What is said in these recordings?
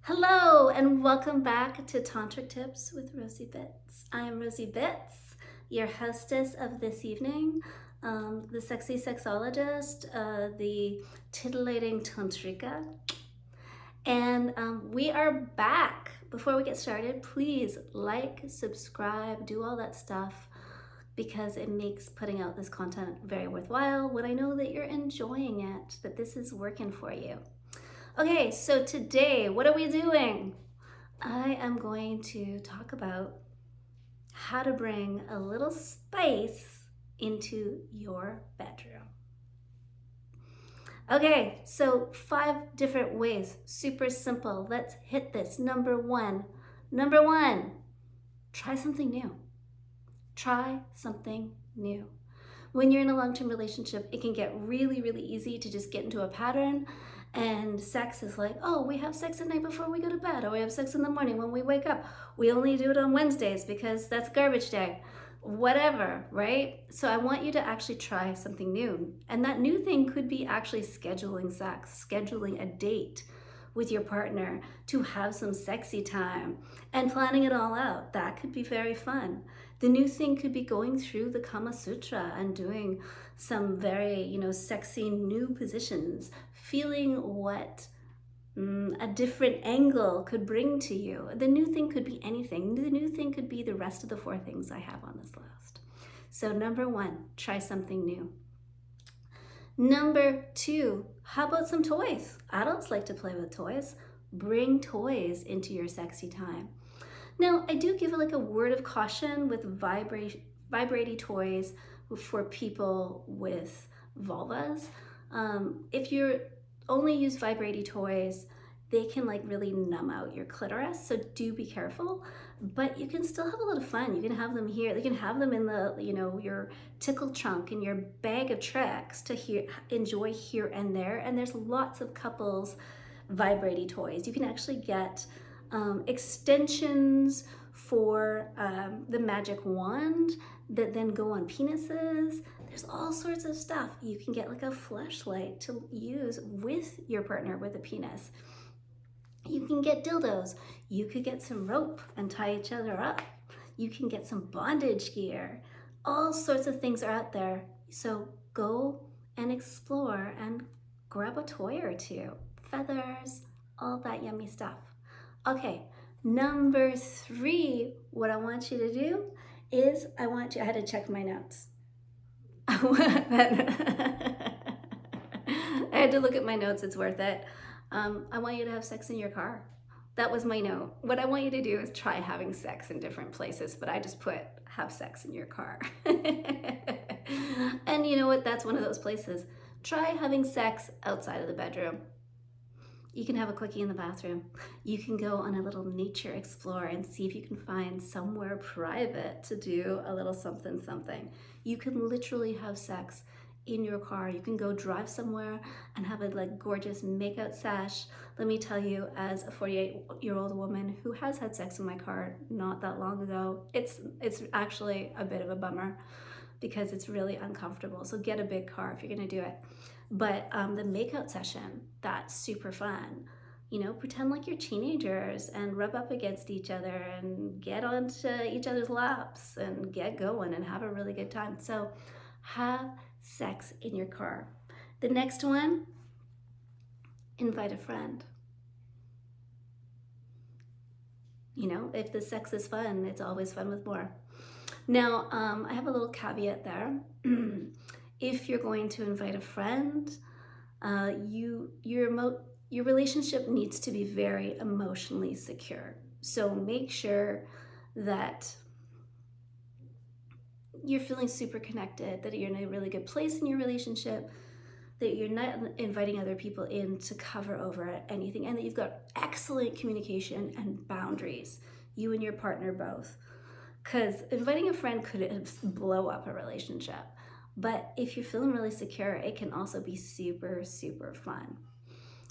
Hello and welcome back to Tantric Tips with Rosie Bits. I am Rosie Bits, your hostess of this evening, the sexy sexologist, the titillating tantrika. And we are back. Before we get started, please like, subscribe, do all that stuff because it makes putting out this content very worthwhile when I know that you're enjoying it, that this is working for you. Okay, so today, what are we doing? I am going to talk about how to bring a little spice into your bedroom. Okay, so 5 different ways, super simple. Let's hit this. Number one, try something new. Try something new. When you're in a long-term relationship, it can get really, really easy to just get into a pattern, and sex is like, oh, we have sex at night before we go to bed, or we have sex in the morning when we wake up. We only do it on Wednesdays because that's garbage day. Whatever, right? So I want you to actually try something new. And that new thing could be actually scheduling sex, scheduling a date with your partner to have some sexy time and planning it all out. That could be very fun. The new thing could be going through the Kama Sutra and doing some very, sexy new positions, feeling what a different angle could bring to you. The new thing could be anything. The new thing could be the rest of the 4 things I have on this list. So number 1, try something new. Number 2, how about some toys? Adults like to play with toys. Bring toys into your sexy time. Now, I do give like a word of caution with vibrating toys for people with vulvas. If you only use vibrating toys, they can like really numb out your clitoris, so do be careful. But you can still have a lot of fun. You can have them here. You can have them in the, your tickle trunk and your bag of tricks to enjoy here and there. And there's lots of couples vibrating toys. You can actually get extensions for the magic wand that then go on penises. There's all sorts of stuff. You can get like a fleshlight to use with your partner with a penis. You can get dildos. You could get some rope and tie each other up. You can get some bondage gear. All sorts of things are out there. So go and explore and grab a toy or two. Feathers, all that yummy stuff. Okay, number 3, what I want you to do is I had to check my notes. I had to look at my notes, it's worth it. I want you to have sex in your car. That was my note. What I want you to do is try having sex in different places, but I just put have sex in your car. And you know what? That's one of those places. Try having sex outside of the bedroom. You can have a quickie in the bathroom. You can go on a little nature explore and see if you can find somewhere private to do a little something something. You can literally have sex in your car. You can go drive somewhere and have a like gorgeous makeout sesh. Let me tell you, as a 48-year-old woman who has had sex in my car not that long ago, it's actually a bit of a bummer because it's really uncomfortable. So get a big car if you're gonna do it. But the makeout session, that's super fun. Pretend like you're teenagers and rub up against each other and get onto each other's laps and get going and have a really good time. So have sex in your car. The next one, invite a friend. If the sex is fun, it's always fun with more. Now, I have a little caveat there. If you're going to invite a friend, your relationship needs to be very emotionally secure. So make sure that you're feeling super connected, that you're in a really good place in your relationship, that you're not inviting other people in to cover over anything, and that you've got excellent communication and boundaries, you and your partner both. Because inviting a friend could blow up a relationship. But if you're feeling really secure, it can also be super, super fun.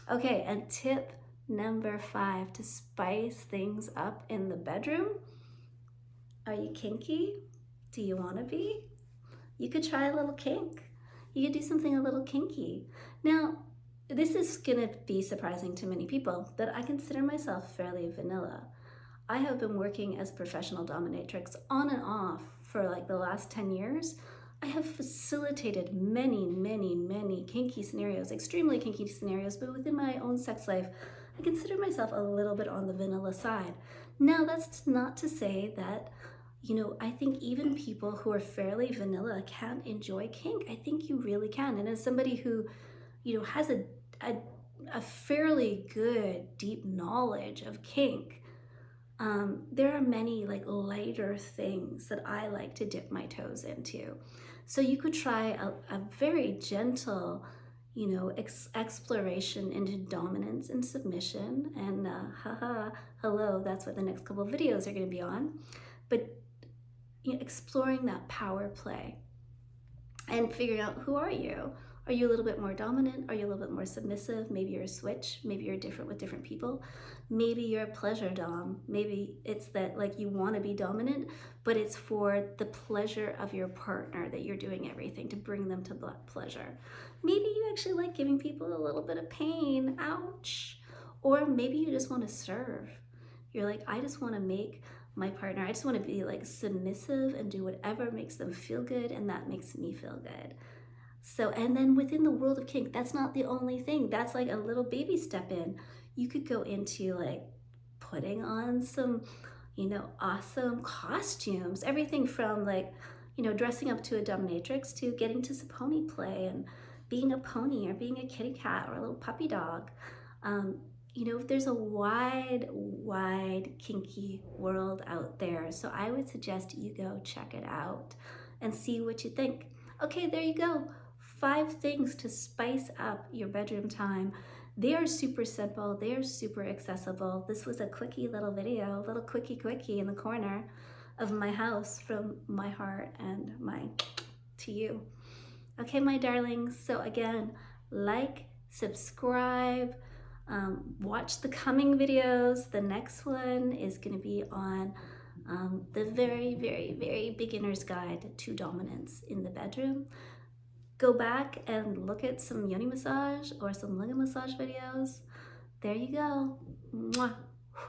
Okay, and tip number 5 to spice things up in the bedroom. Are you kinky? Do you want to be? You could try a little kink. You could do something a little kinky. Now, this is gonna be surprising to many people that I consider myself fairly vanilla. I have been working as a professional dominatrix on and off for like the last 10 years. I have facilitated many, many, many kinky scenarios, extremely kinky scenarios, but within my own sex life, I consider myself a little bit on the vanilla side. Now, that's not to say that, I think even people who are fairly vanilla can enjoy kink. I think you really can. And as somebody who, has a, a fairly good, deep knowledge of kink, there are many like lighter things that I like to dip my toes into. So you could try a very gentle, exploration into dominance and submission. And hello, that's what the next couple of videos are going to be on. But exploring that power play and figuring out, who are you? Are you a little bit more dominant? Are you a little bit more submissive? Maybe you're a switch. Maybe you're different with different people. Maybe you're a pleasure dom. Maybe it's that like you want to be dominant, but it's for the pleasure of your partner that you're doing everything to bring them to pleasure. Maybe you actually like giving people a little bit of pain. Ouch. Or maybe you just want to serve. You're like, I just want to make my partner, I just want to be like submissive and do whatever makes them feel good, and that makes me feel good. So, and then within the world of kink, that's not the only thing. That's like a little baby step in. You could go into like putting on some, awesome costumes, everything from like, dressing up to a dominatrix to getting to some pony play and being a pony or being a kitty cat or a little puppy dog. There's a wide, wide kinky world out there. So I would suggest you go check it out and see what you think. Okay, there you go. 5 things to spice up your bedroom time. They are super simple. They are super accessible. This was a quickie little video, a little quickie in the corner of my house from my heart and to you. Okay, my darlings. So again, like, subscribe, watch the coming videos. The next one is going to be on the very, very, very beginner's guide to dominance in the bedroom. Go back and look at some yoni massage or some linga massage videos. There you go. Mwah.